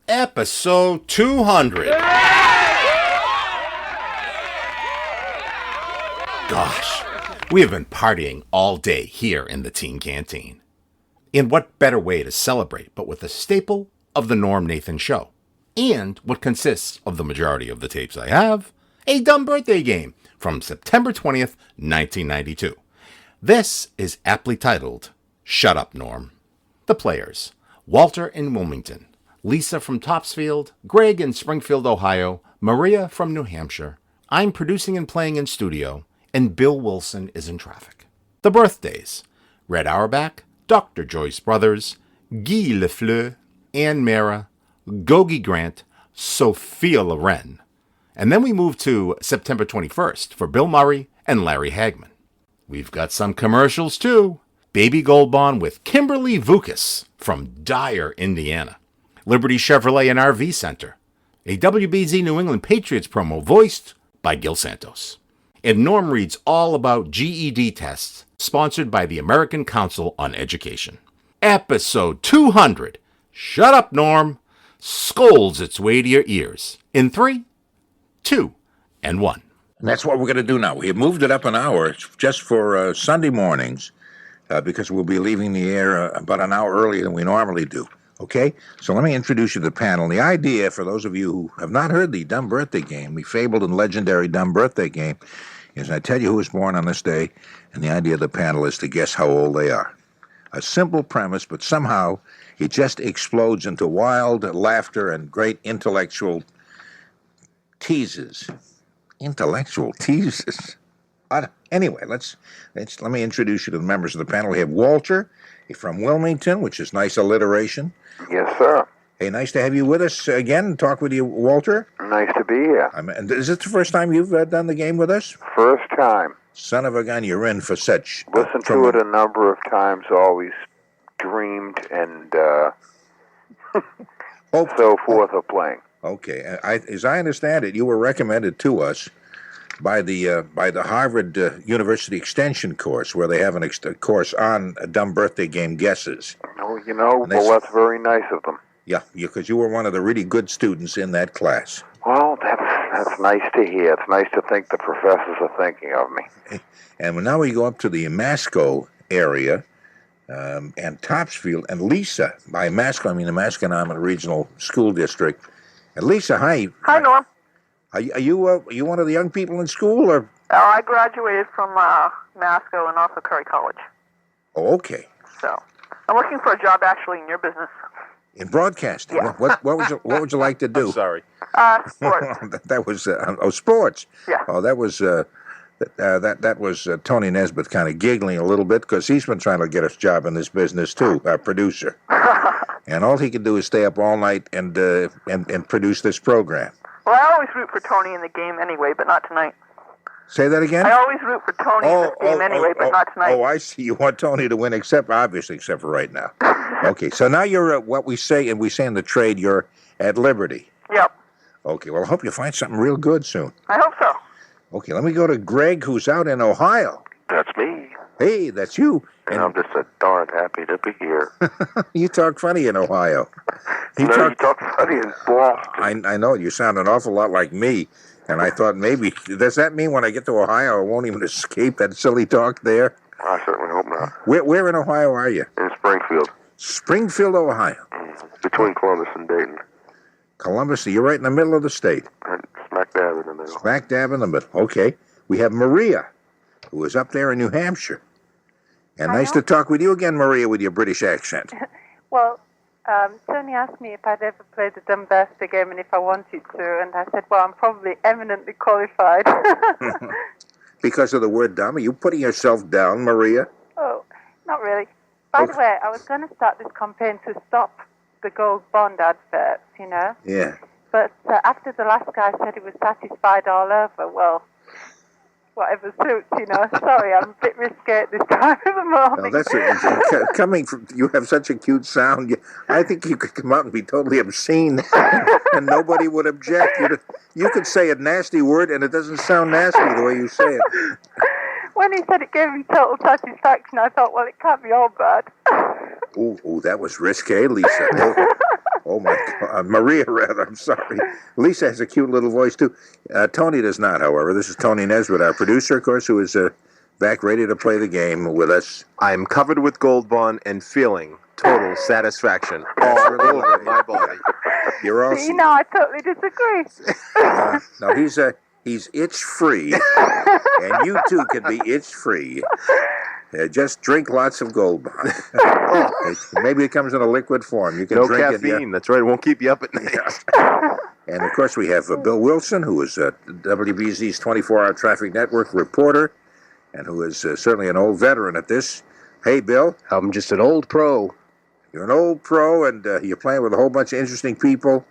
Episode 200. Gosh, we have been partying all day here in the Teen Canteen. And what better way to celebrate but with a staple of the Norm Nathan Show, and what consists of the majority of the tapes I have, a dumb birthday game from September 20th, 1992. This is aptly titled, Shut Up, Norm. The players, Walter in Wilmington, Lisa from Topsfield, Greg in Springfield, Ohio, Meara from New Hampshire. I'm producing and playing in studio, and Bill Wilson is in traffic. The birthdays, Red Auerbach, Dr. Joyce Brothers, Gil LaFleur, Ann Meara, Gogi Grant, Sophia Loren. And then we move to September 21st for Bill Murray and Larry Hagman. We've got some commercials too. Baby Gold Bond with Kimberly Voucus from Dyer, Indiana. Liberty Chevrolet and RV Center. A WBZ New England Patriots promo voiced by Gil Santos. And Norm reads all about GED tests, sponsored by the American Council on Education. Episode 200. Shut up, Norm. Scolds its way to your ears. In 3, 2, and 1. And that's what we're going to do now. We have moved it up an hour just for Sunday mornings because we'll be leaving the air about an hour earlier than we normally do. Okay? So let me introduce you to the panel. The idea, for those of you who have not heard the Dumb Birthday Game, the fabled and legendary Dumb Birthday Game, is I tell you who was born on this day, and the idea of the panel is to guess how old they are. A simple premise, but somehow it just explodes into wild laughter and great intellectual teases. Intellectual teases. Anyway, let me introduce you to the members of the panel. We have Walter from Wilmington, which is nice alliteration. Yes, sir. Hey, nice to have you with us again. Talk with you, Walter. Nice to be here. And is this the first time you've done the game with us? First time. Son of a gun, you're in for such... Listened to it a number of times, always dreamed and so forth of playing. Okay. As I understand it, you were recommended to us by the Harvard University Extension course, where they have a course on Dumb Birthday Game guesses. Oh, that's very nice of them. Yeah, because you were one of the really good students in that class. Well, that's nice to hear. It's nice to think the professors are thinking of me. And now we go up to the Masco area and Topsfield, and Lisa. By Masco, I mean the Masconomet Regional School District. And Lisa, hi. Hi, Norm. Are you one of the young people in school, or? I graduated from Masco and also Curry College. Oh, okay. So I'm looking for a job actually in your business. In broadcasting. Yeah. What would you like to do? I'm sorry. Sports. That was sports. Yeah. Oh, that was that was Tony Nesbitt kind of giggling a little bit because he's been trying to get us a job in this business too, our producer. And all he can do is stay up all night and produce this program. Well, I always root for Tony in the game anyway, but not tonight. Say that again? I always root for Tony in this game anyway, but not tonight. Oh, I see. You want Tony to win, except for right now. Okay, so now you're what we say in the trade, you're at Liberty. Yep. Okay, well, I hope you find something real good soon. I hope so. Okay, let me go to Greg, who's out in Ohio. That's me. Hey, that's you. And I'm just darn happy to be here. You talk funny in Ohio. You talk funny in Boston. I know. You sound an awful lot like me. And I thought maybe, does that mean when I get to Ohio I won't even escape that silly talk there? I certainly hope not. Where in Ohio are you? In Springfield. Springfield, Ohio. Between Columbus and Dayton. Columbus, you're right in the middle of the state. Smack dab in the middle. Smack dab in the middle. Okay. We have Meara, who is up there in New Hampshire. And nice to talk with you again, Meara, with your British accent. Well, Tony asked me if I'd ever played the Dumb Birthday Game and if I wanted to, and I said, well, I'm probably eminently qualified. Because of the word dumb? Are you putting yourself down, Meara? Oh, not really. By the way, I was going to start this campaign to stop the gold bond adverts, Yeah. But after the last guy said he was satisfied all over, well, whatever suits, Sorry, I'm a bit risque at this time of the morning. No, coming from, you have such a cute sound. I think you could come out and be totally obscene, and nobody would object. You could say a nasty word, and it doesn't sound nasty the way you say it. When he said it gave him total satisfaction, I thought, well, it can't be all bad. Ooh, that was risque, Lisa. Oh my God. Maria, rather. I'm sorry. Lisa has a cute little voice, too. Tony does not, however. This is Tony Nesbitt, our producer, of course, who is back ready to play the game with us. I'm covered with Gold Bond and feeling total satisfaction all over my body. You're all... See, no, I totally disagree. No, he's itch-free, and you, too, can be itch-free. Just drink lots of Gold Bond. Maybe it comes in a liquid form. You can drink caffeine. it. Yeah. That's right. It won't keep you up at night. Yeah. And, of course, we have Bill Wilson, who is WBZ's 24-hour traffic network reporter, and who is certainly an old veteran at this. Hey, Bill. I'm just an old pro. You're an old pro, and you're playing with a whole bunch of interesting people,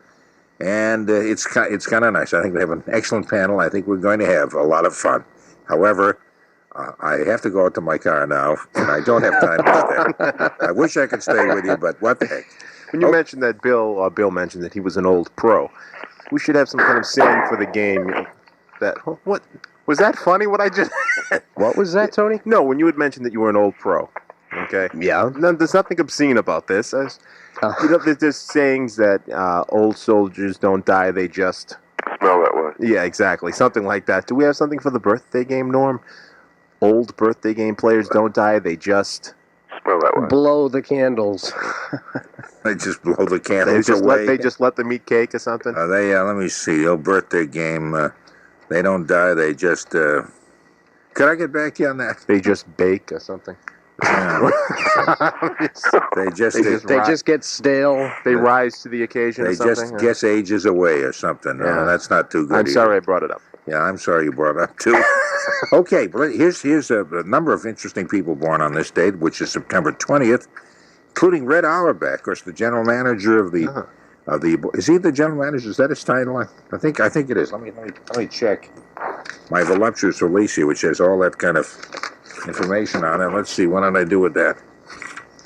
and it's kind of nice. I think we have an excellent panel. I think we're going to have a lot of fun. However, I have to go out to my car now, and I don't have time to stay. I wish I could stay with you, but what the heck. When you mentioned that Bill mentioned that he was an old pro, we should have some kind of saying for the game. What was that funny? What I just... What was that, Tony? No, when you had mentioned that you were an old pro. Okay. Yeah. No, there's nothing obscene about this. There's sayings that old soldiers don't die; they just Smell that way. Yeah, exactly. Something like that. Do we have something for the birthday game, Norm? Old birthday game players don't die; they just Smell that way. blow the candles. They just blow the candles away. They just let them eat cake or something. Let me see. Old birthday game. They don't die. They just. Could I get back to you on that? They just bake or something. Yeah. They just get stale. They rise to the occasion. They or something, just guess ages away or something. Yeah. No, that's not too good. I'm either. sorry I brought it up. Yeah, I'm sorry you brought it up too. Okay, but here's a number of interesting people born on this date, which is September 20th, including Red Auerbach, of course, the general manager of the Is he the general manager? Is that his title? I think it is. Let me check my voluptuous release here, which has all that kind of information on it. Let's see. What did I do with that?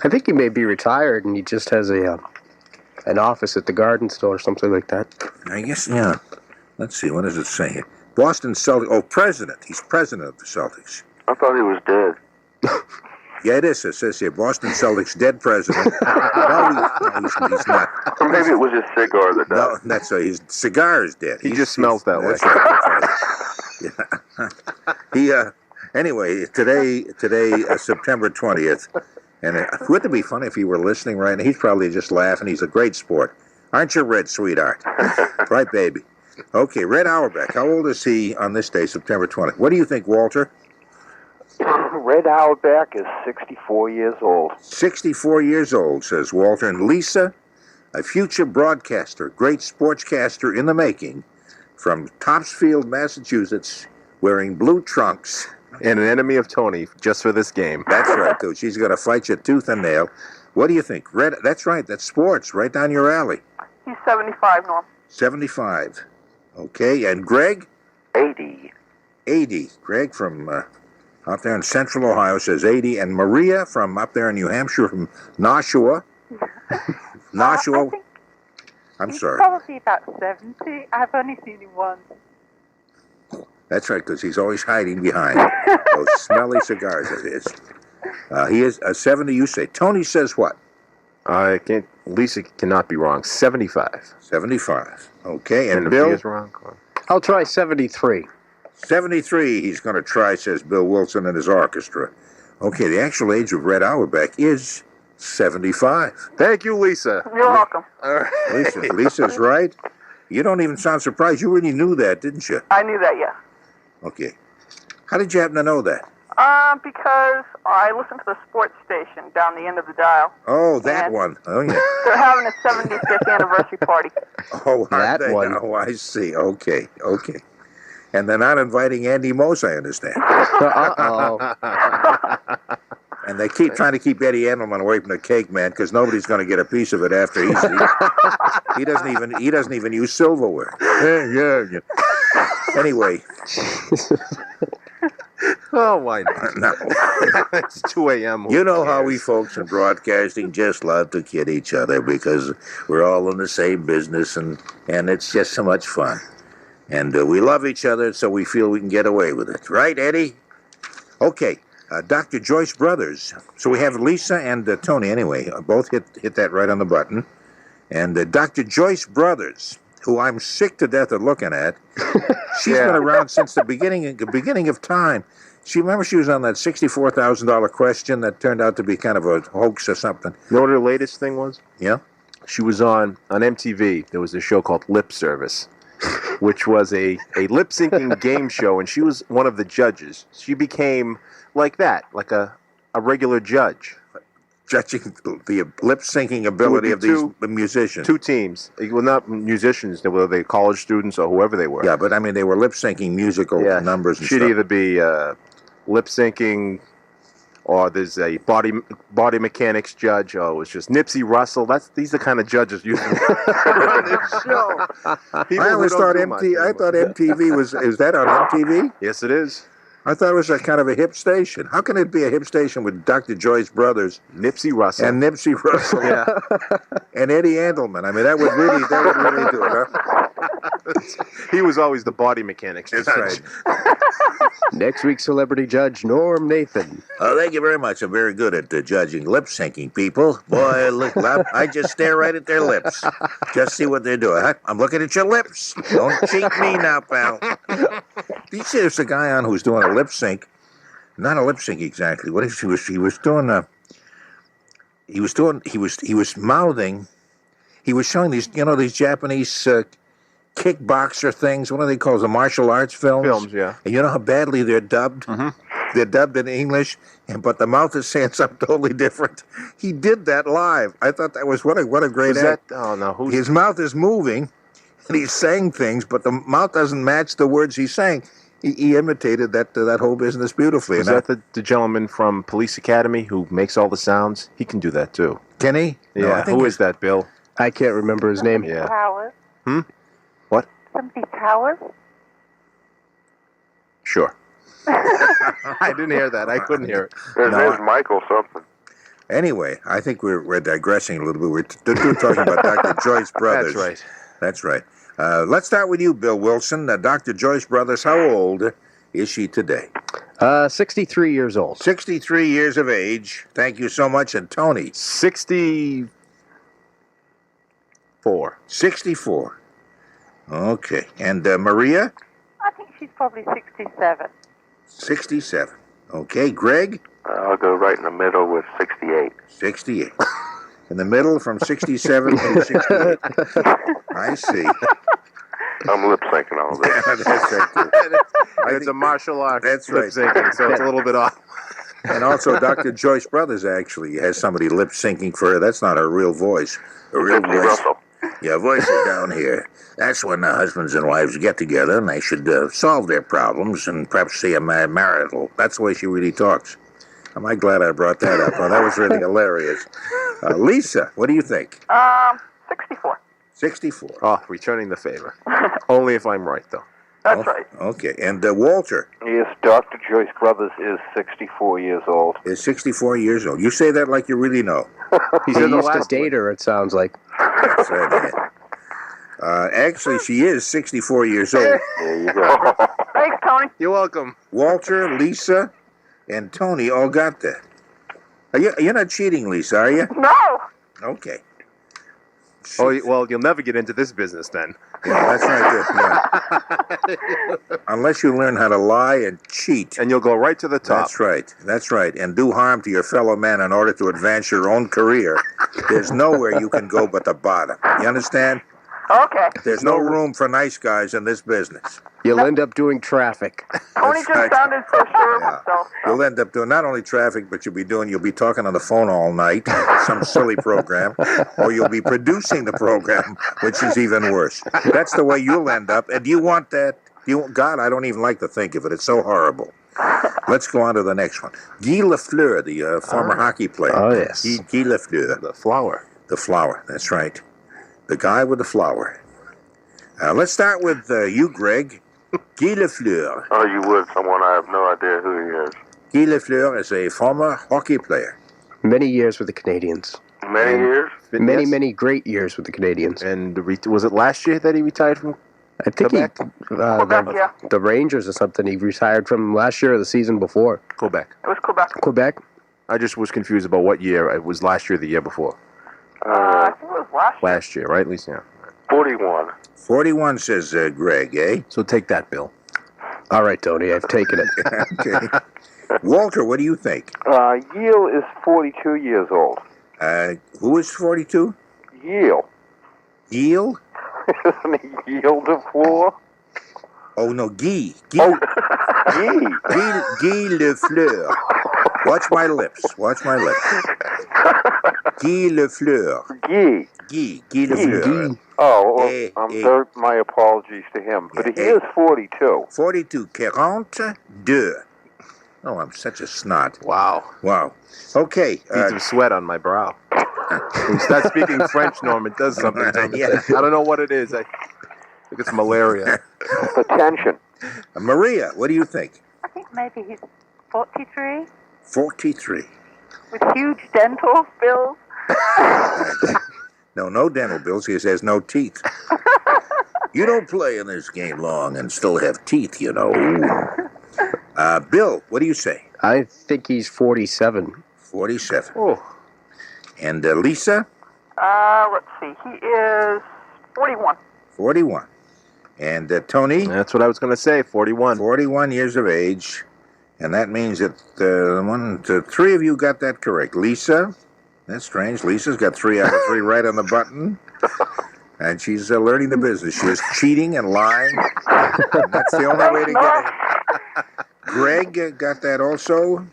I think he may be retired and he just has an office at the garden store or something like that. I guess, yeah. Let's see. What does it say here? Boston Celtics. Oh, president. He's president of the Celtics. I thought he was dead. Yeah, it is. It says here, Boston Celtics dead president. No, he's not. Or maybe it was his cigar that died. No, that's his cigar is dead. He just smells that way. That's right. Anyway, today, September 20th, and wouldn't it be funny if he were listening right now? He's probably just laughing. He's a great sport. Aren't you, Red, sweetheart? Right, baby. Okay, Red Auerbach. How old is he on this day, September 20th? What do you think, Walter? Red Auerbach is 64 years old. 64 years old, says Walter. And Lisa, a future broadcaster, great sportscaster in the making, from Topsfield, Massachusetts, wearing blue trunks. And an enemy of Tony, just for this game. That's right, dude. She's going to fight you tooth and nail. What do you think? Red? That's right. That's sports, right down your alley. He's 75, Norm. 75. Okay, and Greg? 80. 80. Greg from out there in central Ohio says 80. And Maria from up there in New Hampshire, from Nashua. Nashua. I'm He's sorry. probably about 70. I've only seen him once. That's right, because he's always hiding behind those smelly cigars of his. He is 70, you say. Tony says what? I can't. Lisa cannot be wrong. 75. 75. Okay, and if Bill? he is wrong. I'll try 73. 73 he's going to try, says Bill Wilson and his orchestra. Okay, the actual age of Red Auerbach is 75. Thank you, Lisa. You're welcome. All right. Lisa's right. You don't even sound surprised. You already knew that, didn't you? I knew that, yeah. Okay. How did you happen to know that? Because I listened to the sports station down the end of the dial. Oh, that And one. Oh, yeah. They're having a 75th anniversary party. Oh, That they? one. Oh, I see. Okay. And they're not inviting Andy Mose, I understand. Uh-oh. And they keep trying to keep Eddie Edelman away from the cake, man, because nobody's going to get a piece of it after he doesn't even use silverware. Yeah. Anyway. Oh, why not? No. It's 2 a.m. You know how we folks in broadcasting just love to kid each other because we're all in the same business and it's just so much fun. And we love each other, so we feel we can get away with it. Right, Eddie? Okay. Dr. Joyce Brothers. So we have Lisa and Tony, anyway. Both hit that right on the button. And Dr. Joyce Brothers, who I'm sick to death of looking at. She's been around since the beginning of time. She was on that $64,000 question that turned out to be kind of a hoax or something. You know what her latest thing was? Yeah? She was on MTV. There was a show called Lip Service, which was a lip-syncing game show, and she was one of the judges. She became like that, like a regular judge. Judging the lip-syncing ability of these musicians. Two teams. Well, not musicians, whether they college students or whoever they were. Yeah, but I mean, they were lip-syncing musical numbers and She'd stuff. either be lip-syncing, or there's a body mechanics judge, or it was just Nipsey Russell. These are the kind of judges you run this show. I always thought MTV was... Is that on MTV? Yes, it is. I thought it was a kind of a hip station. How can it be a hip station with Dr. Joyce Brothers, Nipsey Russell, and Nipsey Russell, and Eddie Andelman? I mean, that would really do it, huh? He was always the body mechanics judge. That's right. Next week's celebrity judge, Norm Nathan. Oh, thank you very much. I'm very good at judging lip syncing people. Boy, look, I just stare right at their lips. Just see what they're doing. I'm looking at your lips. Don't cheat me now, pal. There's a guy on who's doing a lip sync. Not a lip sync exactly. What is he was doing? He was mouthing. He was showing these Japanese kickboxer things. What do they call the martial arts films? Films, yeah. And you know how badly they're dubbed? Mm-hmm. They're dubbed in English, but the mouth is saying something totally different. He did that live. I thought that was what a great act. Oh no, his mouth is moving, and he's saying things, but the mouth doesn't match the words he's saying. He imitated that whole business beautifully. Is that the gentleman from Police Academy who makes all the sounds? He can do that too. Can he? Yeah. No, who is that, Bill? I can't remember his name. Yeah. Towers. What? Somebody Towers? Sure. I didn't hear that. I couldn't hear it. There's Michael something. Anyway, I think we're digressing a little bit. We're talking about Dr. Joyce Brothers. That's right. That's right. Let's start with you, Bill Wilson. Dr. Joyce Brothers, how old is she today? 63 years old. 63 years of age. Thank you so much. And Tony? 64. 64. Okay. And Maria? I think she's probably 67. 67. Okay. Greg? I'll go right in the middle with 68. 68. In the middle from 67 to 68. I see. I'm lip syncing all this. That's right, too. It's a martial art. That's right. Lip-syncing, so it's a little bit off. And also, Dr. Joyce Brothers actually has somebody lip syncing for her. That's not her real voice. Her real Nipsey voice. Russell. Yeah, voice is down here. That's when husbands and wives get together and they should solve their problems and perhaps see a marital. That's the way she really talks. Am I glad I brought that up? Oh, that was really hilarious. Lisa, what do you think? 64. 64. Oh, returning the favor. Only if I'm right, though. That's right. Okay, and Walter Yes, Dr. Joyce Brothers is 64 years old. is 64 years old. You say that like you really know. He said the used to last date her, it sounds like. That's right. Actually, she is 64 years old. There you go. Thanks, Tony. You're welcome. Walter, Lisa, and Tony all got that. You're not cheating, Lisa, are you? No. Okay. Oh, well, you'll never get into this business then. Yeah, that's right. Yeah. Unless you learn how to lie and cheat. And you'll go right to the top. That's right. That's right. And do harm to your fellow man in order to advance your own career. There's nowhere you can go but the bottom. You understand? Okay. There's no room for nice guys in this business. You'll end up doing traffic. Tony That's just right. sounded so sure of Yeah. himself. You'll end up doing not only traffic, but you'll be talking on the phone all night, some silly program, or you'll be producing the program, which is even worse. That's the way you'll end up. And do you want that? God, I don't even like to think of it. It's so horrible. Let's go on to the next one. Gil LaFleur, the former hockey player. Oh, yes. Gil LaFleur. The flower. The flower, that's right. The guy with the flower. Let's start with you, Greg. Gil LaFleur. Oh, you would. Someone I have no idea who he is. Gil LaFleur is a former hockey player. Many years with the Canadians. Many years? Many, Yes. many great years with the Canadians. And was it last year that he retired from? I think Quebec? Quebec, yeah. the Rangers or something. He retired from last year or the season before. Quebec. It was Quebec. Quebec. I just was confused about what year. It was last year or the year before. I think it was last year. Last year, right, Lisa? 41. 41 says Greg, eh? So take that, Bill. All right, Tony, I've taken it. Okay. Walter, what do you think? Yale is 42 years old. Who is 42? Yale. Gil? Isn't he Yale LaFleur? Oh, no, Guy. Oh, Guy LaFleur. Watch my lips. Watch my lips. Guy LaFleur. Guy. Guy LaFleur. Oh, well, my apologies to him. But he is 42. 42. 42. Oh, I'm such a snot. Wow. Wow. Okay. Need some sweat on my brow. When you start speaking French, Norm, it does something to me. Yeah. I don't know what it is. I think it's malaria. Attention. Maria, what do you think? I think maybe he's 43 43. with huge dental bills. No dental bills. He has no teeth. You don't play in this game long and still have teeth, you know. Bill, what do you say? I think he's 47. 47. Oh. And Lisa? Let's see. He is 41. 41. And Tony? That's what I was going to say, 41. 41 years of age. And that means that 3 of you got that correct. Lisa? That's strange. Lisa's got 3 out of 3 right on the button. And she's learning the business. She was cheating and lying. And that's the only way to get it. Greg got that also.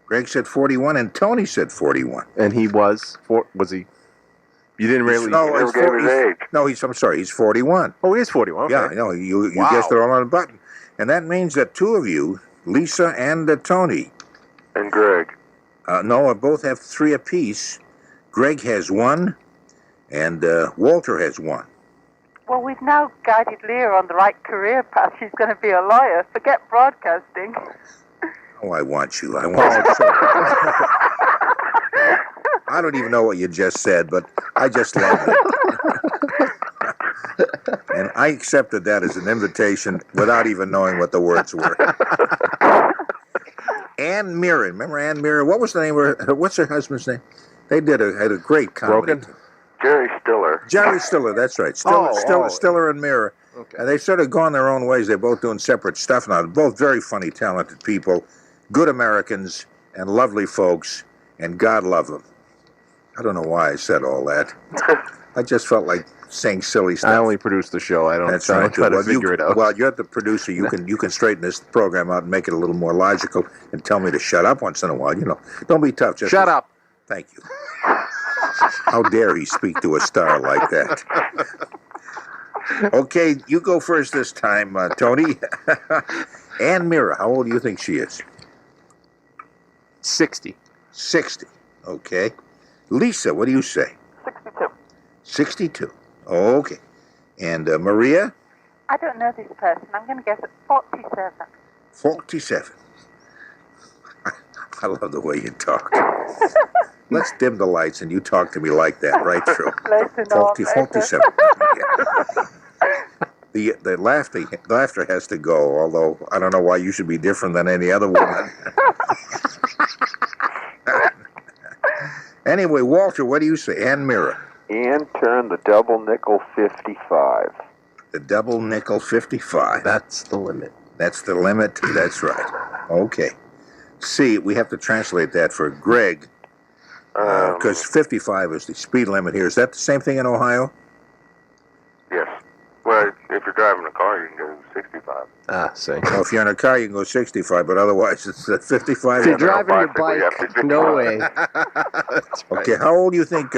Greg said 41, and Tony said 41. And he was he? You didn't really... I'm sorry, he's 41. Oh, he is 41. Okay. Yeah, no, you guessed it all on the button. And that means that 2 of you, Lisa and Tony... And Greg. both have 3 apiece. Greg has 1, and Walter has 1. Well, we've now guided Leah on the right career path. She's going to be a lawyer. Forget broadcasting. Oh, I want you. I don't even know what you just said, but I just love it. And I accepted that as an invitation without even knowing what the words were. Ann Meara. Remember Ann Meara? What was the name of her? What's her husband's name? They had a great comedy. Broken? Jerry Stiller. Jerry Stiller, that's right. Stiller and Meara. Okay. They've sort of gone their own ways. They're both doing separate stuff now. They're both very funny, talented people, good Americans, and lovely folks, and God love them. I don't know why I said all that. I just felt like saying silly stuff. I only produce the show. I don't try to figure it out. Well, you're the producer. You can straighten this program out and make it a little more logical and tell me to shut up once in a while. You know, don't be tough. Just Shut up. Thank you. How dare he speak to a star like that? Okay, you go first this time, Tony. Ann Meara, how old do you think she is? 60. 60. Okay. Lisa, what do you say? 62. 62. Okay. And Maria? I don't know this person. I'm going to guess at 47. 47. I love the way you talk. Let's dim the lights and you talk to me like that right through. 47. Yeah. The laughter has to go, although I don't know why you should be different than any other woman. Anyway, Walter, what do you say? Ann Meara. Ann turned the double nickel 55. The double nickel 55. That's the limit. That's the limit. That's right. Okay. See, we have to translate that for Greg, because 55 is the speed limit here. Is that the same thing in Ohio? Yes. Well, if you're driving a car, you can go 65. See. Well, if you're in a car, you can go 65, but otherwise it's 55. If you're driving your bike, no way. That's right. Okay, how old do you think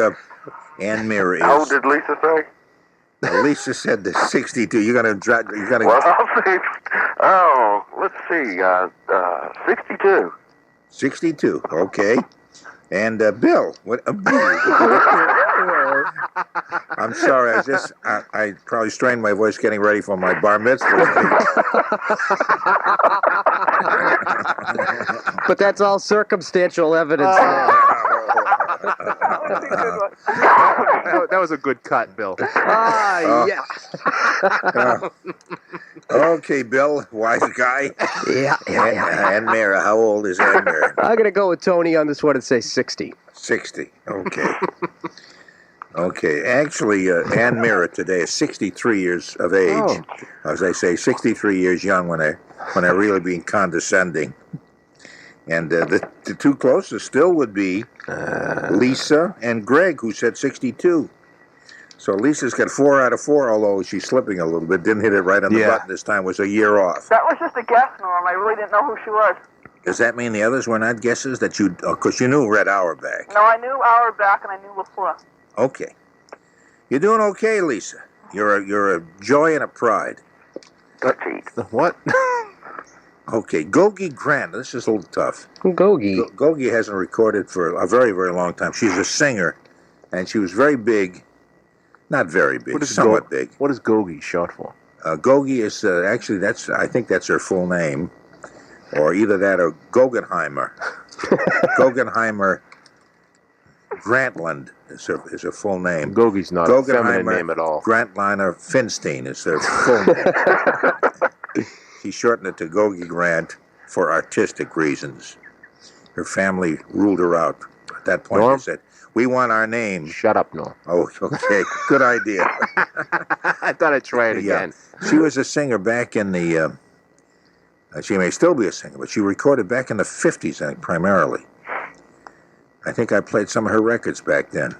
Ann Meara is? How old did Lisa say? Lisa said the 62. You're gonna drive. You're gonna. Well, I'll say, let's see, 62. 62. Okay. And Bill, what? I'm sorry. I probably strained my voice getting ready for my bar mitzvah. But that's all circumstantial evidence. That was a good cut, Bill. Yeah. Okay, Bill, wise guy. Yeah. And Meara, how old is Ann Meara? I'm going to go with Tony on this one and say 60. 60. Okay. Okay. Actually, Ann Meara today is 63 years of age. Oh. As I say, 63 years young when I really being condescending. And the two closest still would be Lisa and Greg, who said 62. So Lisa's got 4 out of 4, although she's slipping a little bit. Didn't hit it right on the button this time. Was a year off. That was just a guess, Norm. I really didn't know who she was. Does that mean the others were not guesses that you? Because you knew Red Auerbach. No, I knew Auerbach and I knew LaFleur. Okay, you're doing okay, Lisa. You're a joy and a pride. What? Okay, Gogi Grant. This is a little tough. Gogi. Gogi hasn't recorded for a very, very long time. She's a singer, and she was very big. Not very big, somewhat big. What is Gogi short for? Gogi is actually I think that's her full name, or either that or Guggenheimer. Guggenheimer Grantland is her full name. Gogi's not a feminine name at all. Grantliner Finstein is their full name. She shortened it to Gogi Grant for artistic reasons. Her family ruled her out. At that point, Norm? they said, "We want our name." Shut up, Norm. Oh, okay. Good idea. I thought I'd try it again. She was a singer back in the... she may still be a singer, but she recorded back in the 50s, I think, primarily. I think I played some of her records back then.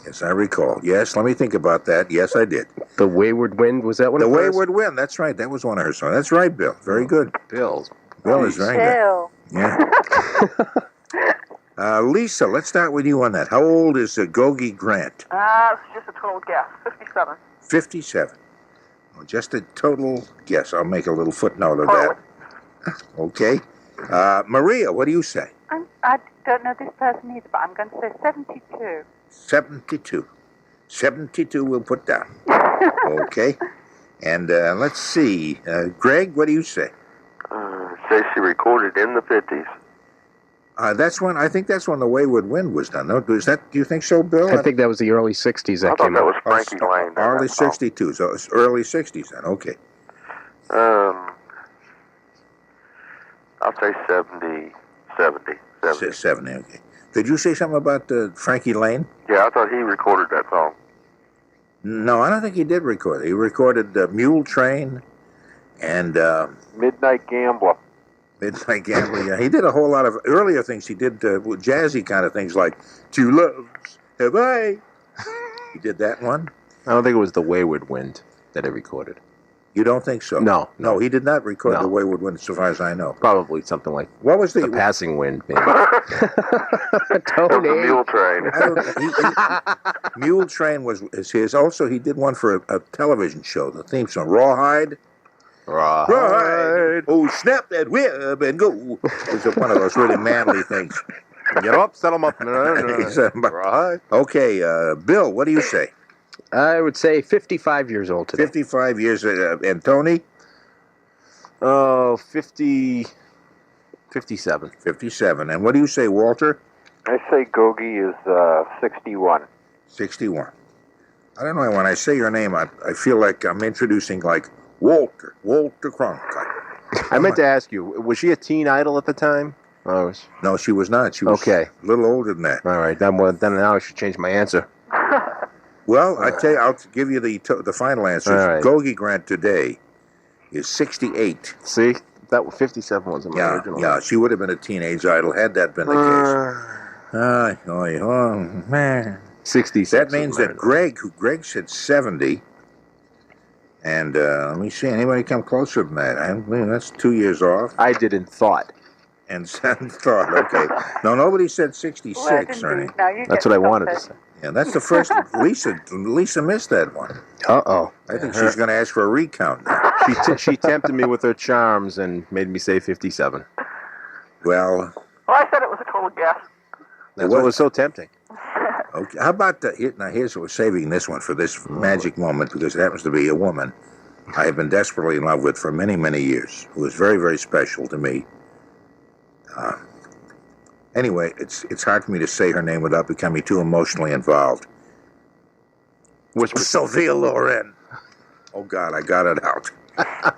Yes, I recall. Yes, let me think about that. Yes, I did. The Wayward Wind, was that one The of hers? Wayward Wind, that's right. That was one of her songs. That's right, Bill. Very good. Bill. Bill is very good. Bill. Yeah. Lisa, let's start with you on that. How old is Gogi Grant? It's just a total guess. 57. 57. Well, just a total guess. I'll make a little footnote of that. Okay. Maria, what do you say? I don't know this person either, but I'm going to say 72. 72. 72 we'll put down. Okay. And let's see. Greg, what do you say? Say she recorded in the 50s. I think that's when The Wayward Wind was done. No, do you think so, Bill? I think that was the early 60s that I thought came that out. was Frankie Lane. Early 62, so it's early 60s then. Okay. I'll say 70. 70, okay. Did you say something about Frankie Lane? Yeah, I thought he recorded that song. No, I don't think he did record it. He recorded Mule Train and... Midnight Gambler. Midnight Gambler, yeah. He did a whole lot of earlier things. He did jazzy kind of things like Two Loves Have I. He did that one. I don't think it was The Wayward Wind that he recorded. You don't think so? No. No, he did not record No. The Wayward Wind, so far as I know. Probably something like What was The Passing Wind, maybe. That was a Mule Train. Mule Train is his. Also, he did one for a television show, the theme song, Rawhide. Rawhide. Oh, snap that whip and go. It was one of those really manly things. Get up, set them up. Right. Okay, Bill, what do you say? I would say 55 years old today. 55 years. And Tony? Oh, 57. 57. And what do you say, Walter? I say Gogi is 61. 61. I don't know, when I say your name, I feel like I'm introducing, like, Walter Cronkite. I meant to ask you, was she a teen idol at the time? No, she was not. She was okay. A little older than that. All right, then now I should change my answer. Well, I'll give you the final answer. Right. Gogi Grant today is 68. See, that 57 wasn't my original. Yeah, she would have been a teenage idol had that been the case. Oh, man. 66. That means that Greg said 70. And let me see, anybody come closer than that? I believe that's 2 years off. I did in thought. And thought, okay. No, nobody said 66, Ernie. That's what I wanted to say. Yeah, that's the first. Lisa missed that one. Uh-oh. I think she's going to ask for a recount now. She tempted me with her charms and made me say 57. Well, I said it was a total guess. That's what was so tempting. Okay. How about here's what we're saving this one for this magic moment, because it happens to be a woman I have been desperately in love with for many, many years, who is very, very special to me. Anyway, it's hard for me to say her name without becoming too emotionally involved. Sophia Loren. Oh, God, I got it out.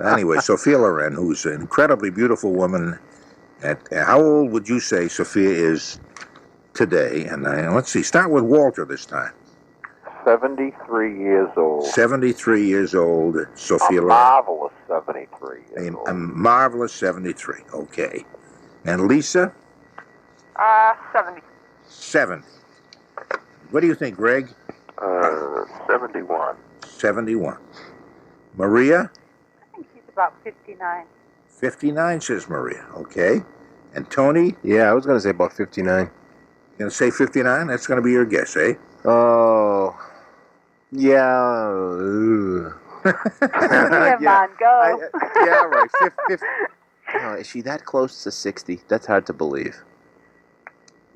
Anyway, Sophia Loren, who's an incredibly beautiful woman. How old would you say Sophia is today? And let's see, start with Walter this time. 73 years old. 73 years old, Sophia A Loren. marvelous 73 years old. A marvelous 73, okay. And Lisa? 70. 70. What do you think, Greg? 71. 71. Maria? I think she's about 59. 59, says Maria. Okay. And Tony? Yeah, I was going to say about 59. You going to say 59? That's going to be your guess, eh? Oh, yeah. Yeah, man, go. Yeah, right. 50. Oh, is she that close to 60? That's hard to believe.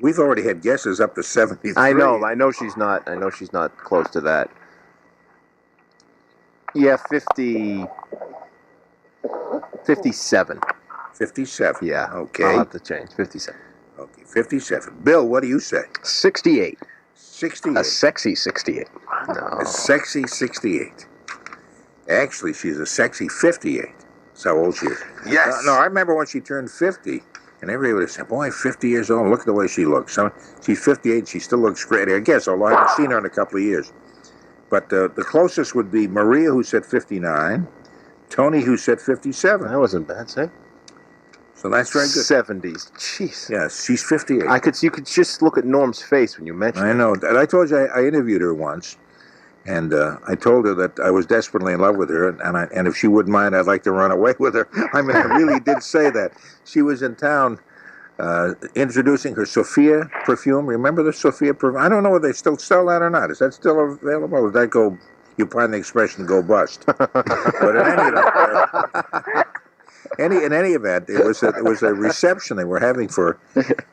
We've already had guesses up to 73. I know she's not close to that. Yeah, 57. 57. Yeah. Okay. I'll have to change. 57. Okay, 57. Bill, what do you say? 68. 68. A sexy 68. No. A sexy 68. Actually, she's a sexy 58. That's how old she is. Yes. No, I remember when she turned 50, and everybody would say, boy, 50 years old, look at the way she looks. So she's 58, she still looks great. I guess, although I haven't seen her in a couple of years. But the closest would be Maria, who said 59, Tony, who said 57. That wasn't bad, say. So that's very good. 70s. Jeez. Yes, she's 58. You could just look at Norm's face when you mentioned I it. know. And I told you I interviewed her once, and I told her that I was desperately in love with her, and if she wouldn't mind, I'd like to run away with her. I mean, I really did say that. She was in town introducing her Sophia perfume. Remember the Sophia perfume? I don't know whether they still sell that or not. Is that still available? Or did that go, you find the expression, go bust? But in any event, it was a reception they were having for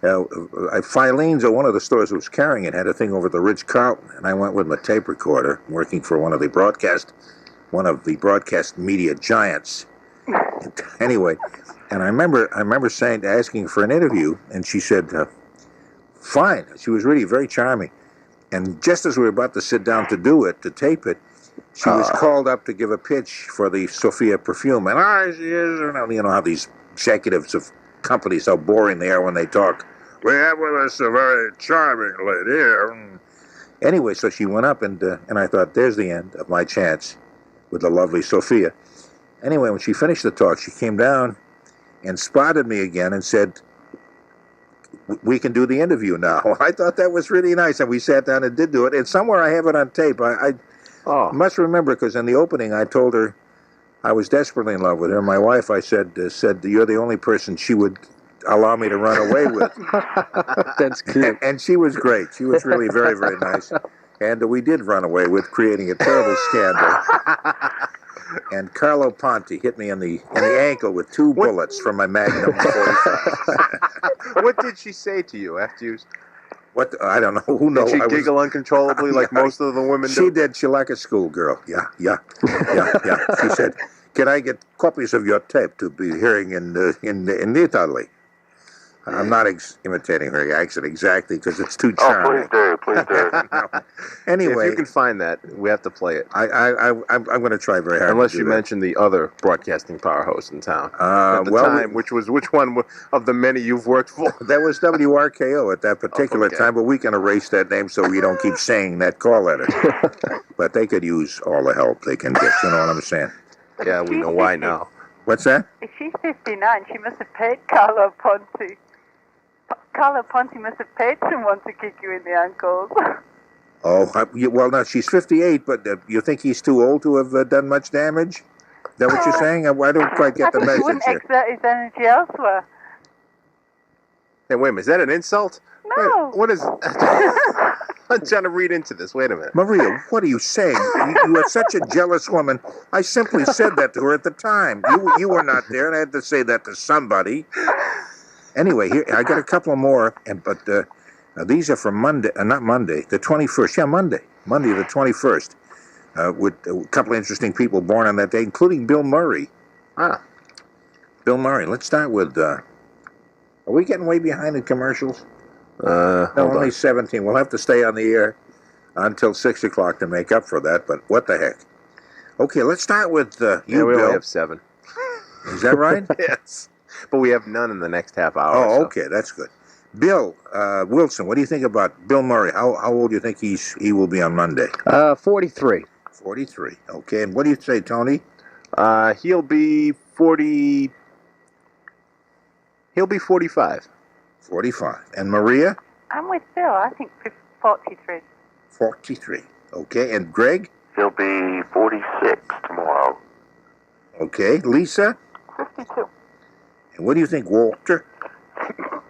Filene's at one of the stores that was carrying it had a thing over at the Ritz-Carlton, and I went with my tape recorder, working for one of the broadcast media giants. Anyway, and I remember asking for an interview, and she said, "Fine." She was really very charming, and just as we were about to sit down to do it, to tape it, she was called up to give a pitch for the Sophia perfume. And you know how these executives of companies, how boring they are when they talk. We have with us a very charming lady here. Anyway, so she went up, and I thought, there's the end of my chance with the lovely Sophia. Anyway, when she finished the talk, she came down and spotted me again and said, "We can do the interview now." I thought that was really nice, and we sat down and did do it. And somewhere I have it on tape. I must remember, because in the opening I told her I was desperately in love with her. My wife, I said you're the only person she would allow me to run away with. That's cute. And she was great. She was really very, very nice. And we did run away with, creating a terrible scandal. And Carlo Ponti hit me in the ankle with 2 bullets from my Magnum 45. What did she say to you after you... What? I don't know. Who knows? Did she giggle uncontrollably like most of the women do? She did. She like a schoolgirl. Yeah. She said, "Can I get copies of your tape to be hearing in Italy?" I'm not imitating her accent exactly because it's too charming. Oh, please do. Anyway, if you can find that, we have to play it. I'm going to try very hard. Unless to do you that. mention the other broadcasting powerhouse in town at the time, which one of the many you've worked for? That was WRKO at that particular Okay. time, but we can erase that name so we don't keep saying that call letter. But they could use all the help they can get. You know what I'm saying? Yeah, we know why now. What's that? If she's 59, she must have paid Carlo Ponti. Carlo Ponti must have paid someone to kick you in the ankles. Oh, well, now she's 58, but you think he's too old to have done much damage? Is that what you're saying? I don't quite get the I think he message wouldn't here. exert his energy elsewhere. Hey, wait a minute. Is that an insult? No. Wait, what is... I'm trying to read into this. Wait a minute. Maria, what are you saying? You are such a jealous woman. I simply said that to her at the time. You were not there, and I had to say that to somebody. Anyway, here I got a couple more, but these are from Monday, not Monday, the 21st. Yeah, Monday the 21st, with a couple of interesting people born on that day, including Bill Murray. Bill Murray. Let's start with. Are we getting way behind in commercials? No, only 17. We'll have to stay on the air until 6 o'clock to make up for that. But what the heck? Okay, let's start with you, Yeah, we Bill. only have 7. Is that right? Yes. But we have none in the next half hour. Oh, so. okay, that's good. Bill Wilson, what do you think about Bill Murray? How old do you think he will be on Monday? 43. 43. Okay, and what do you say, Tony? He'll be 40. He'll be 45. 45. And Maria? I'm with Bill. I think 43. 43. Okay, and Greg? He'll be 46 tomorrow. Okay, Lisa? 52. And what do you think, Walter?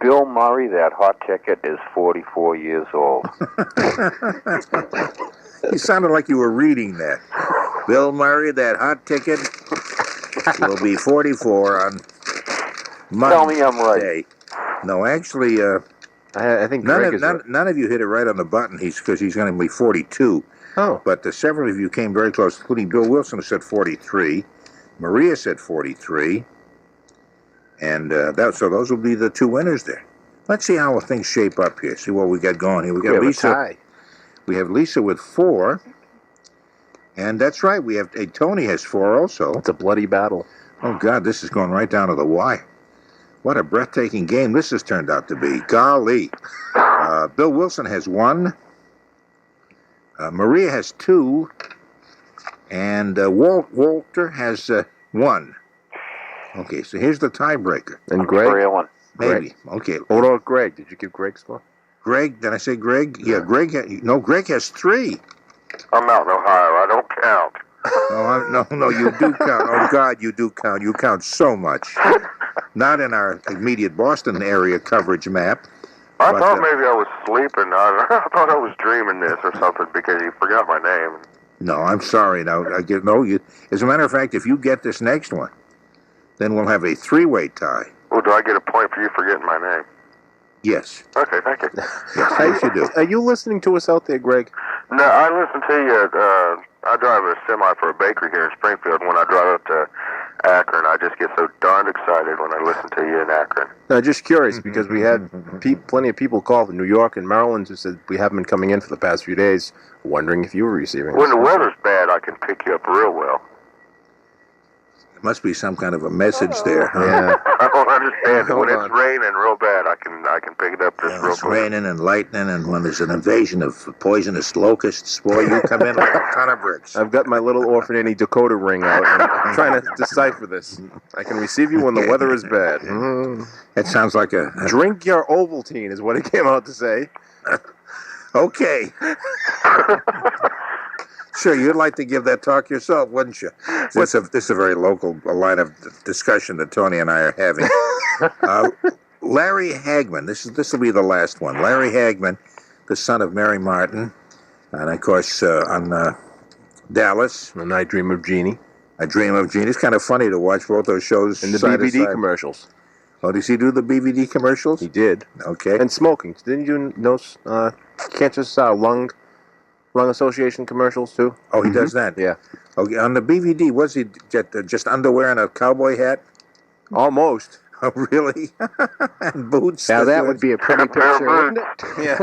Bill Murray, that hot ticket, is 44 years old. You sounded like you were reading that. Bill Murray, that hot ticket, will be 44 on Monday. Tell me I'm right. No, actually, I think Greg is right. none of you hit it right on the button. Because he's going to be 42. Oh. But several of you came very close, including Bill Wilson, who said 43. Maria said 43. And so those will be the 2 winners there. Let's see how things shape up here. See what we got going here. We got Lisa. A tie. We have Lisa with 4. And that's right. We have Tony has 4 also. It's a bloody battle. Oh, God, this is going right down to the wire. What a breathtaking game this has turned out to be. Golly. Bill Wilson has 1. Maria has 2. And Walter has 1. Okay, so here's the tiebreaker. And Greg? 3-1. Maybe. Okay. What about Greg? Did you give Greg score? Greg, did I say Greg? Yeah, Greg. Greg has 3. I'm out in Ohio. I don't count. No, you do count. Oh, God, you do count. You count so much. Not in our immediate Boston area coverage map. I thought maybe I was sleeping. I thought I was dreaming this or something because you forgot my name. No, I'm sorry. Now, as a matter of fact, if you get this next one, then we'll have a 3-way tie. Well, do I get a point for you forgetting my name? Yes. Okay, thank you. Yes, you do. Are you listening to us out there, Greg? No, I listen to you. I drive a semi for a bakery here in Springfield. When I drive up to Akron, I just get so darned excited when I listen to you in Akron. No, just curious, because we had plenty of people call from New York and Maryland who said we haven't been coming in for the past few days, wondering if you were receiving When us. the weather's bad, I can pick you up real well. There must be some kind of a message there. Huh? Yeah. I don't understand. Hold When on. it's raining real bad, I can pick it up just real It's quick. raining and lightning, and when there's an invasion of poisonous locusts, boy, you come in like a ton of bricks. I've got my little Orphan Annie Dakota ring out, and I'm trying to decipher this. I can receive you when the weather is bad. That sounds like a... Drink your Ovaltine is what it came out to say. Okay. Sure, you'd like to give that talk yourself, wouldn't you? This is a very local line of discussion that Tony and I are having. Larry Hagman, this will be the last one. Larry Hagman, the son of Mary Martin, and of course on Dallas. And I Dream of Jeannie. I Dream of Jeannie. It's kind of funny to watch both those shows And the side to BVD side. commercials. Oh, does he do the BVD commercials? He did. Okay. And smoking. Didn't you do cancer's lung association commercials too? Oh, he does that? Yeah. Okay. On the BVD, was he just underwear and a cowboy hat? Almost. Oh, really? And boots? Now that would be a pretty picture, wouldn't it? Yeah.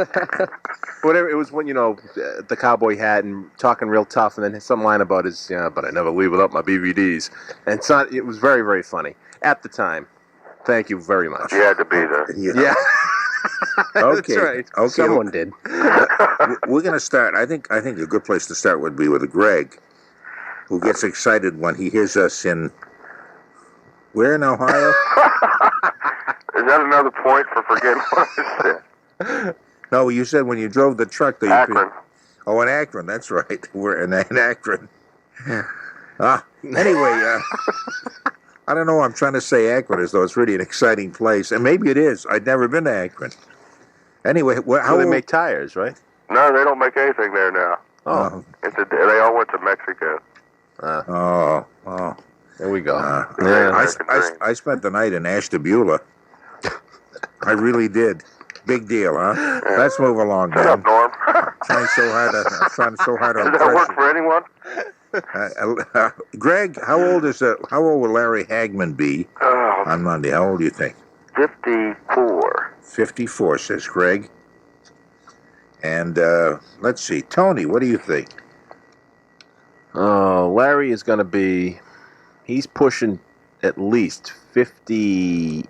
Whatever. It was when, the cowboy hat and talking real tough, and then some line about his, but I never leave without my BVDs. And it was very, very funny at the time. Thank you very much. You had to be there. Yeah. Okay. That's right. Okay. Someone did. We're going to start. I think a good place to start would be with Greg, who gets excited when he hears us in... Where in Ohio? Is that another point for forgetting what I said? No, you said when you drove the truck. Akron. Oh, in Akron. That's right. We're in Akron. Anyway, I don't know. I'm trying to say Akron as though it's really an exciting place, and maybe it is. I'd never been to Akron. Anyway, how they make tires, right? No, they don't make anything there now. Oh. They all went to Mexico. Oh. There we go. I spent the night in Ashtabula. I really did. Big deal, huh? Yeah. Let's move along, Shut up, man. Norm. I'm trying so hard to Does that work impress for anyone? you. Greg, how old will Larry Hagman be on Monday? How old do you think? 54. 54, says Greg. And let's see, Tony, what do you think? Oh, Larry is going to be... He's pushing at least 58.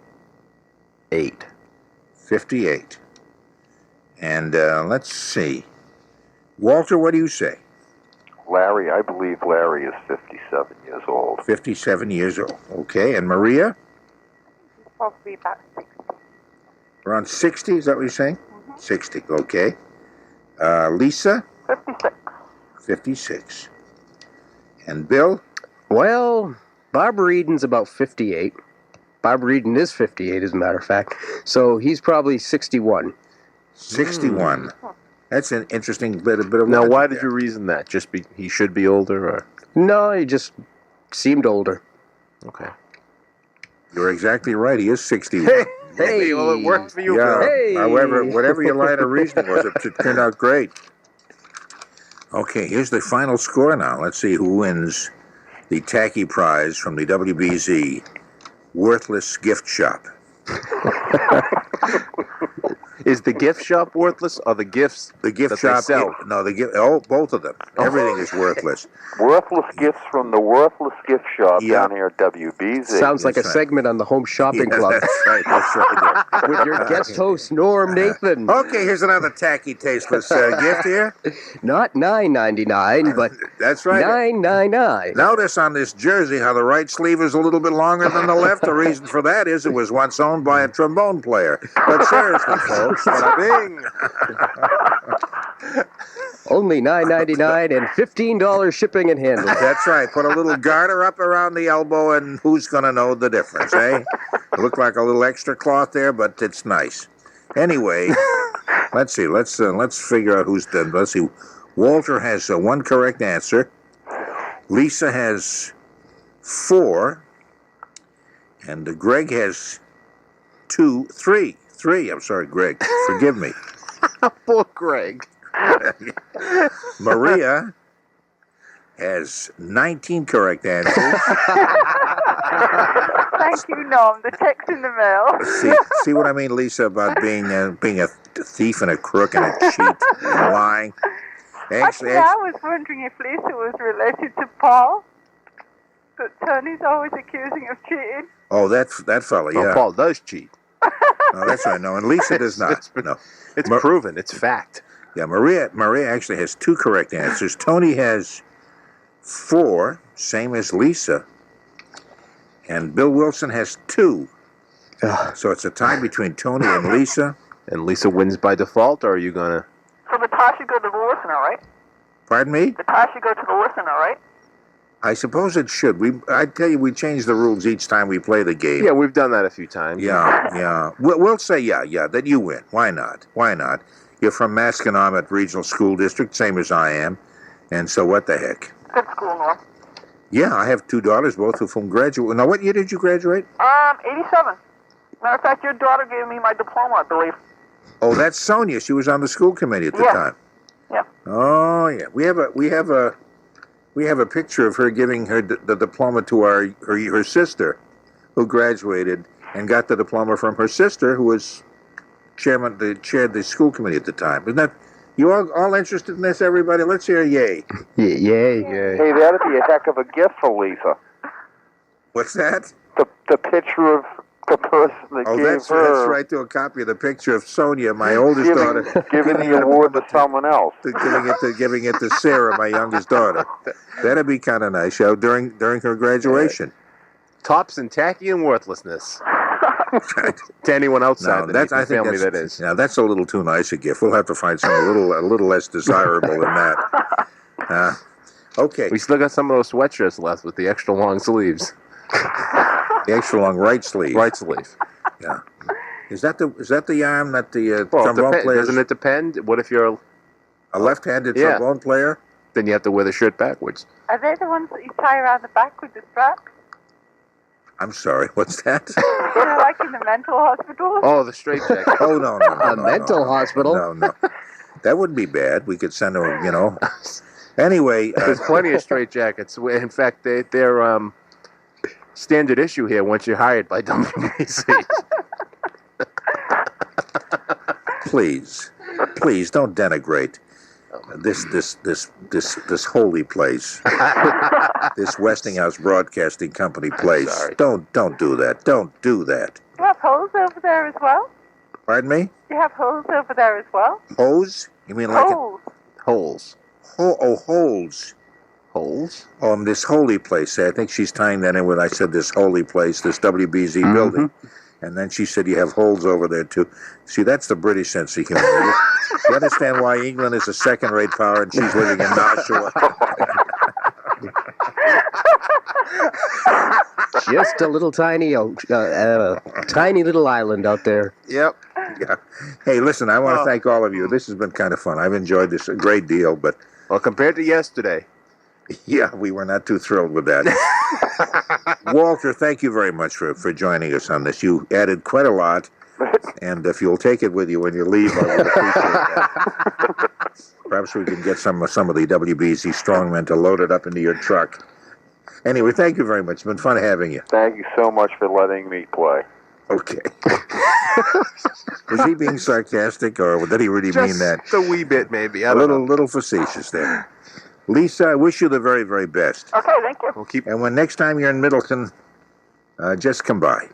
58. And let's see. Walter, what do you say? Larry, I believe Larry is 57 years old. 57 years old. Okay. And Maria? Probably about 60. Around 60, is that what you're saying? 60, okay. Lisa? 56. 56. And Bill? Well, Barbara Eden's about 58. Barbara Eden is 58, as a matter of fact. So he's probably 61. 61. That's an interesting bit of Now, logic why did there. you reason that? He should be older, or? No, he just seemed older. Okay. You're exactly right. He is 61. Hey, well, it worked for you, Yeah. Bill. Hey. However, whatever your line of reasoning was, it turned out great. Okay, here's the final score now. Let's see who wins the tacky prize from the WBZ Worthless Gift Shop. Is the gift shop worthless, or the gifts The gift that shop. they sell? No, the gift. Oh, both of them. Everything is worthless. Worthless gifts from the Worthless Gift Shop Yeah. down here at WBZ. Sounds like a That's right. segment on the Home Shopping Yeah, Club That's right. That's right. with your guest host, Norm Nathan. Okay, here's another tacky, tasteless gift here. Not $9.99, but That's right. $9.99. Notice on this jersey how the right sleeve is a little bit longer than the left. The reason for that is it was once owned by a trombone player. But seriously, folks, bada bing. Only $9.99 and $15 shipping and handling. That's right. Put a little garter up around the elbow, and who's going to know the difference, eh? It looked like a little extra cloth there, but it's nice. Anyway, let's see. Let's figure out who's done. Let's see. Walter has one correct answer. Lisa has 4, and Greg has 3. I'm sorry, Greg. Forgive me. Poor Greg. Maria has 19 correct answers. Thank you, Norm. The check's in the mail. See what I mean, Lisa, about being a thief and a crook and a cheat and lying? Actually, I was wondering if Lisa was related to Paul, but Tony's always accusing of cheating. Oh, that fella, Oh, yeah. Paul does cheat. No, that's right. No, and Lisa does not. No. It's proven. It's fact. Yeah, Maria actually has 2 correct answers. Tony has 4, same as Lisa. And Bill Wilson has 2. So it's a tie between Tony and Lisa. And Lisa wins by default, or are you going to... So the tie should go to the listener, right? Pardon me? The tie should go to the listener, right? I suppose it should. I tell you, we change the rules each time we play the game. Yeah, we've done that a few times. Yeah. We'll say yeah, that you win. Why not? You're from Masconomet Regional School District, same as I am. And so what the heck? Good school, Norm. Yeah, I have 2 daughters, both of whom graduate. Now, what year did you graduate? 87. Matter of fact, your daughter gave me my diploma, I believe. Oh, that's Sonia. She was on the school committee at the time. Yeah. Oh, yeah. We have a picture of her giving her the diploma to her sister, who graduated and got the diploma from her sister, who was chaired the school committee at the time. Isn't that you all interested in this? Everybody, let's hear yay. Yay. Hey, that'd be a heck of a gift for Lisa. What's that? The picture of the person that Oh, gave that's her right. To a copy of the picture of Sonia, my oldest daughter, giving the award to someone else. giving it to Sarah, my youngest daughter. That'd be kind of nice. Yeah, during her graduation. Tops and tacky and worthlessness. To anyone outside the Nathan family, that is. Now, that's a little too nice a gift. We'll have to find something a little less desirable than that. Okay. We still got some of those sweatshirts left with the extra long sleeves. The extra long right sleeve. Right sleeve. Yeah. Is that the arm that the Well, trombone player? doesn't it depend? What if you're a left-handed Yeah. trombone player? Then you have to wear the shirt backwards. Are they the ones that you tie around the back with the strap? I'm sorry. What's that? You know, like in the mental hospital? Oh, the straight jacket. Oh no. A mental hospital? No. That wouldn't be bad. We could send them. Anyway, There's plenty of straight jackets. In fact, they're standard issue here once you're hired by WBC. please don't denigrate this holy place, this Westinghouse Broadcasting Company place. Don't do that. Don't do that. You have holes over there as well? Pardon me? You have holes over there as well? Hose? You mean like Holes. Holes. holes? Holes? This holy place. I think she's tying that in with I said this holy place, this WBZ building. And then she said you have holes over there, too. See, that's the British sense of humor. You understand why England is a second-rate power and she's living in Nashua? Just a little tiny little island out there. Yep. Yeah. Hey, listen, I want to thank all of you. This has been kind of fun. I've enjoyed this a great deal, but... Well, compared to yesterday... Yeah, we were not too thrilled with that. Walter, thank you very much for joining us on this. You added quite a lot, and if you'll take it with you when you leave, I would appreciate that. Perhaps we can get some of the WBZ strongmen to load it up into your truck. Anyway, thank you very much. It's been fun having you. Thank you so much for letting me play. Okay. Was he being sarcastic, or did he really mean that? Just a wee bit, maybe. A little facetious there. Lisa, I wish you the very, very best. Okay, thank you. We'll keep... And when next time you're in Middleton, just come by.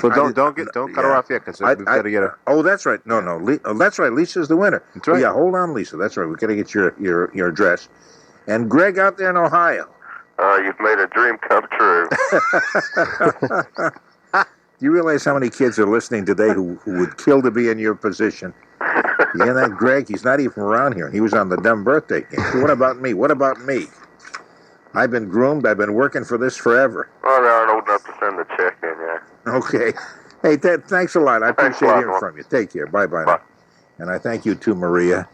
So don't cut her off yet, because we've got to get her. Oh, that's right. No. That's right. Lisa's the winner. That's right. Yeah, hold on, Lisa. That's right. We've got to get your address. And Greg out there in Ohio. You've made a dream come true. Do you realize how many kids are listening today who would kill to be in your position? You hear that, Greg? He's not even around here. He was on the dumb birthday game. What about me? What about me? I've been groomed. I've been working for this forever. Well, they aren't old enough to send the check in yet. Okay. Hey, thanks a lot. I appreciate hearing Mark. from you. Take care. Bye-bye. Bye. And I thank you, too, Maria.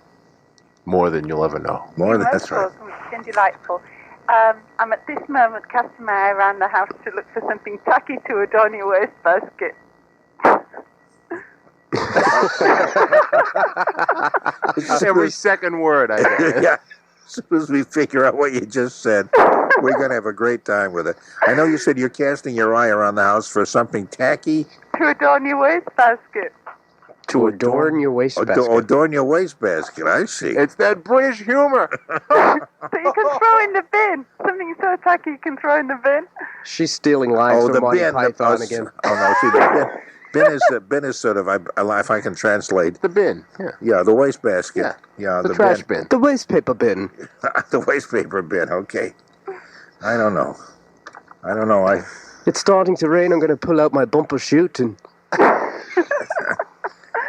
More than you'll ever know. That's right. It's been delightful. I'm at this moment casting my eye around the house to look for something tacky to adorn your wastebasket. Every second word I heard. Yeah. As soon as we figure out what you just said, we're going to have a great time with it. I know you said you're casting your eye around the house for something tacky. To adorn your wastebasket. To adorn your wastebasket. Adorn your wastebasket, I see. It's that British humor. So you can throw in the bin. Something so tacky you can throw in the bin. She's stealing lines from Monty Python again. Oh, no, see, the bin is sort of, if I can translate. The bin, Yeah, the wastebasket. Yeah, the trash bin. The wastepaper bin. The wastepaper bin, okay. I don't know. It's starting to rain. I'm going to pull out my bumper chute and...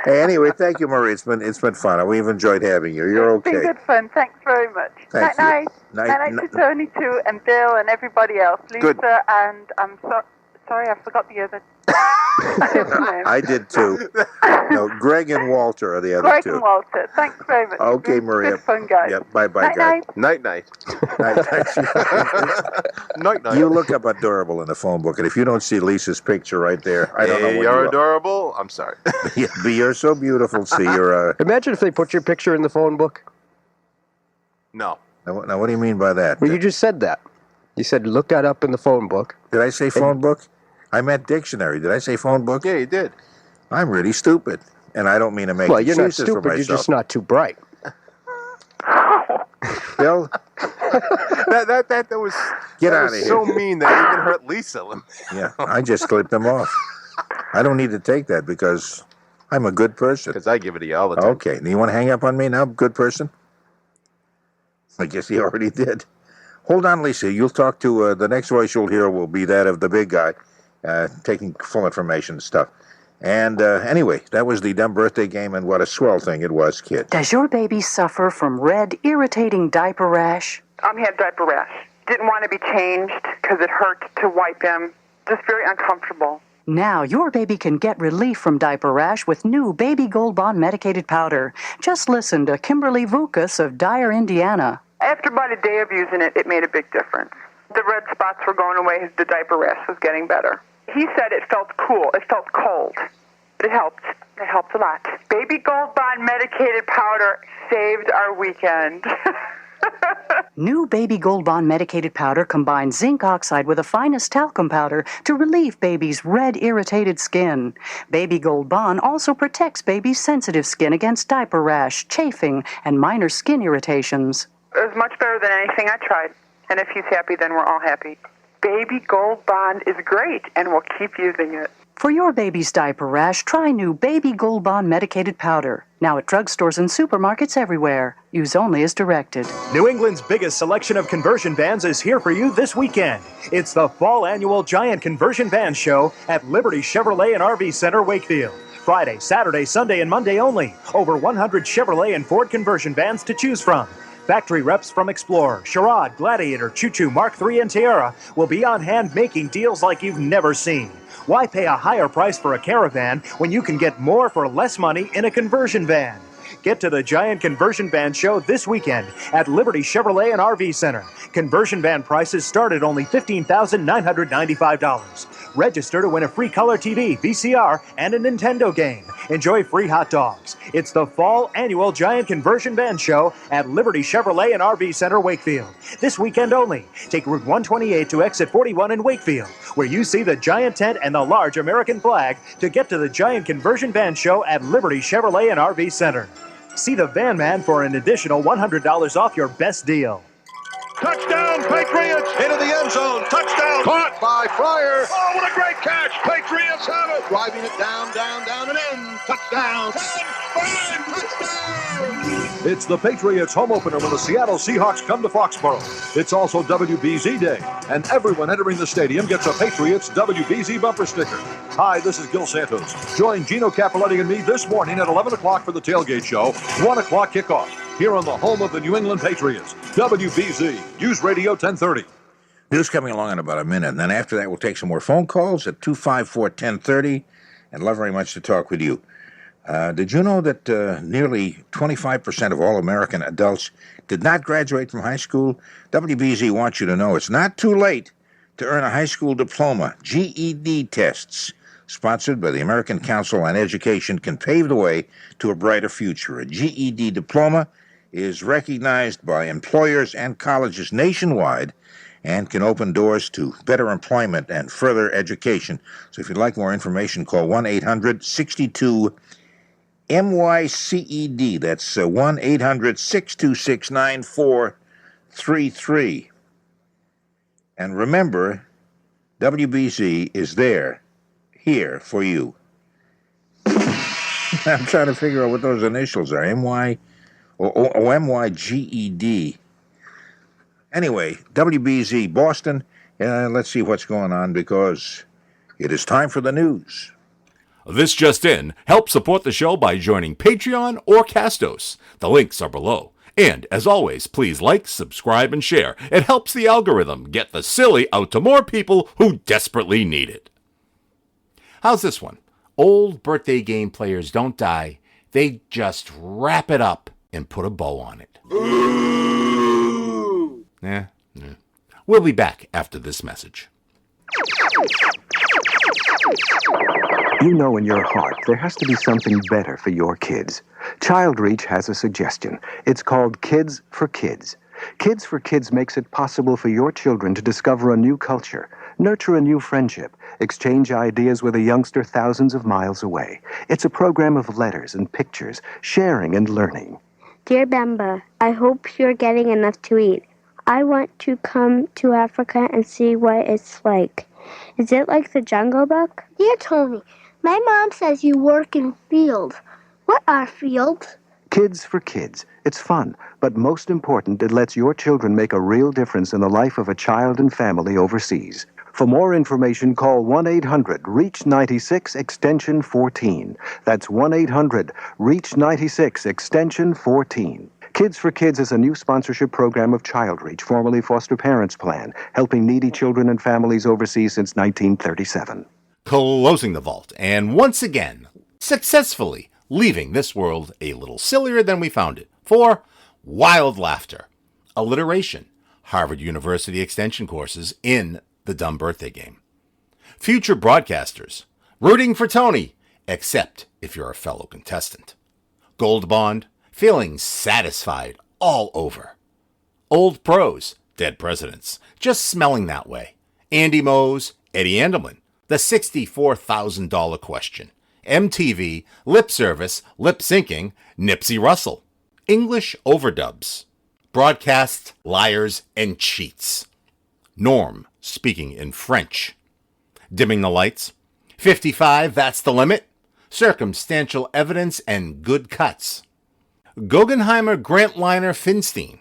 Hey, anyway, thank you, Marie. It's been fun. We've enjoyed having you. You're okay. It's been good fun. Thanks very much. Thank you. Night to Tony, too, and Bill, and everybody else. Lisa, Good. And I'm sorry, I forgot the other name. I did, too. No, Greg and Walter are the other Greg two. and Walter. Thanks very much. Okay, Maria. Good fun, guys. Yep, bye-bye, guys. Night-night. Night-night. You look up adorable in the phone book, and if you don't see Lisa's picture right there, I don't know what you're adorable. I'm sorry. Yeah, but you're so beautiful. See, you're Imagine if they put your picture in the phone book. No. Now, what do you mean by that? Well, you just said that. You said look that up in the phone book. Did I say phone book? I meant dictionary. Did I say phone book? Yeah, you did. I'm really stupid, and I don't mean to make Well, you're not excuses for stupid. You're myself. just not too bright. Bill, that was Get that out was of here. so mean that even hurt Lisa. yeah, I just clipped them off. I don't need to take that because I'm a good person. Because I give it to you all the time. Okay, do you want to hang up on me now, good person? I guess he already did. Hold on, Lisa. You'll talk to the next voice you'll hear will be that of the big guy, taking full information and stuff. And anyway, that was the dumb birthday game, and what a swell thing it was, kid. Does your baby suffer from red, irritating diaper rash? He had diaper rash. Didn't want to be changed because it hurt to wipe him. Just very uncomfortable. Now your baby can get relief from diaper rash with new Baby Gold Bond medicated powder. Just listen to Kimberly Voucus of Dyer, Indiana. After about a day of using it, it made a big difference. The red spots were going away. The diaper rash was getting better. He said it felt cool. It felt cold. It helped. It helped a lot. Baby Gold Bond medicated powder saved our weekend. New Baby Gold Bond medicated powder combines zinc oxide with the finest talcum powder to relieve baby's red, irritated skin. Baby Gold Bond also protects baby's sensitive skin against diaper rash, chafing, and minor skin irritations. It was much better than anything I tried. And if he's happy, then we're all happy. Baby Gold Bond is great, and we'll keep using it. For your baby's diaper rash, try new Baby Gold Bond medicated powder. Now at drugstores and supermarkets everywhere. Use only as directed. New England's biggest selection of conversion vans is here for you this weekend. It's the fall annual Giant Conversion Van Show at Liberty Chevrolet and RV Center, Wakefield. Friday, Saturday, Sunday, and Monday only. Over 100 Chevrolet and Ford conversion vans to choose from. Factory reps from Explorer, Charade, Gladiator, Choo Choo, Mark III, and Tiara will be on hand making deals like you've never seen. Why pay a higher price for a Caravan when you can get more for less money in a conversion van? Get to the Giant Conversion Van Show this weekend at Liberty Chevrolet and RV Center. Conversion van prices start at only $15,995. Register to win a free color TV, VCR, and a Nintendo game. Enjoy free hot dogs. It's the fall annual Giant Conversion Van Show at Liberty Chevrolet and RV Center, Wakefield. This weekend only. Take Route 128 to exit 41 in Wakefield, where you see the giant tent and the large American flag to get to the Giant Conversion Van Show at Liberty Chevrolet and RV Center. See the van man for an additional $100 off your best deal. Touchdown, Patriots! Into the end zone. Touchdown! Caught by Fryer. Oh, what a great catch! Patriots have it. Driving it down, and in. Touchdown! 10, 5, touchdown! It's the Patriots home opener when the Seattle Seahawks come to Foxborough. It's also WBZ Day, and everyone entering the stadium gets a Patriots WBZ bumper sticker. Hi, this is Gil Santos. Join Gino Capoletti and me this morning at 11 o'clock for the tailgate show, 1 o'clock kickoff, here on the home of the New England Patriots, WBZ, News Radio 1030. News coming along in about a minute, and then after that we'll take some more phone calls at 254-1030, and love very much to talk with you. Did you know that nearly 25% of all American adults did not graduate from high school? WBZ wants you to know it's not too late to earn a high school diploma. GED tests, sponsored by the American Council on Education, can pave the way to a brighter future. A GED diploma is recognized by employers and colleges nationwide and can open doors to better employment and further education. So if you'd like more information, call 1-800-62-MYCED. That's 1-800-626-9433. And remember, WBZ is here for you. I'm trying to figure out what those initials are. MY or MYGED. Anyway, WBZ Boston, let's see what's going on because it is time for the news. This just in, help support the show by joining Patreon or Castos. The links are below. And, as always, please like, subscribe, and share. It helps the algorithm get the silly out to more people who desperately need it. How's this one? Old birthday game players don't die. They just wrap it up and put a bow on it. Yeah. We'll be back after this message. You know in your heart there has to be something better for your kids. ChildReach has a suggestion. It's called Kids for Kids. Kids for Kids makes it possible for your children to discover a new culture, nurture a new friendship, exchange ideas with a youngster thousands of miles away. It's a program of letters and pictures, sharing and learning. Dear Bemba, I hope you're getting enough to eat. I want to come to Africa and see what it's like. Is it like the Jungle Book? Dear Tony, my mom says you work in fields. What are fields? Kids for Kids. It's fun, but most important, it lets your children make a real difference in the life of a child and family overseas. For more information, call 1-800-REACH-96 extension 14. That's 1-800-REACH-96 extension 14. Kids for Kids is a new sponsorship program of ChildReach, formerly Foster Parents Plan, helping needy children and families overseas since 1937. Closing the vault, and once again, successfully leaving this world a little sillier than we found it, for wild laughter, alliteration, Harvard University extension courses in the dumb birthday game, future broadcasters, rooting for Tony, except if you're a fellow contestant, Gold Bond, feeling satisfied all over, Old pros, dead presidents, just smelling that way. Andy Mose, Eddie Andelman, the $64,000 question. MTV, lip service, lip syncing, Nipsey Russell. English overdubs. Broadcast liars and cheats. Norm speaking in French. Dimming the lights. 55, that's the limit. Circumstantial evidence and good cuts. Guggenheimer, Grantliner, Finstein.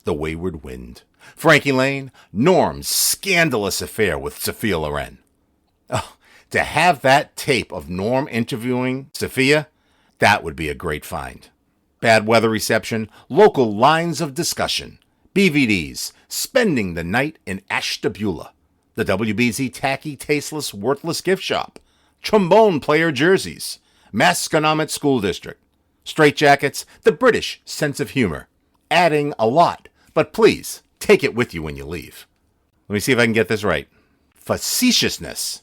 The Wayward Wind. Frankie Lane, Norm's scandalous affair with Sophia Loren. Oh, to have that tape of Norm interviewing Sophia, that would be a great find. Bad weather reception, local lines of discussion, BVDs, spending the night in Ashtabula, the WBZ tacky, tasteless, worthless gift shop, trombone player jerseys, Masconomet School District, straitjackets, the British sense of humor, adding a lot, but please take it with you when you leave. Let me see if I can get this right. Facetiousness,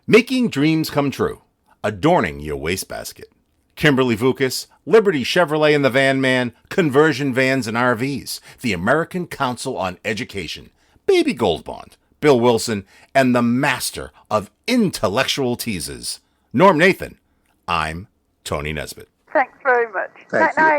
making dreams come true, adorning your wastebasket. Kimberly Voucus, Liberty Chevrolet and the Van Man, Conversion Vans and RVs, the American Council on Education, Baby Gold Bond, Bill Wilson, and the master of intellectual teases, Norm Nathan. I'm Tony Nesbitt. Thanks very much. Thank Night, you. night.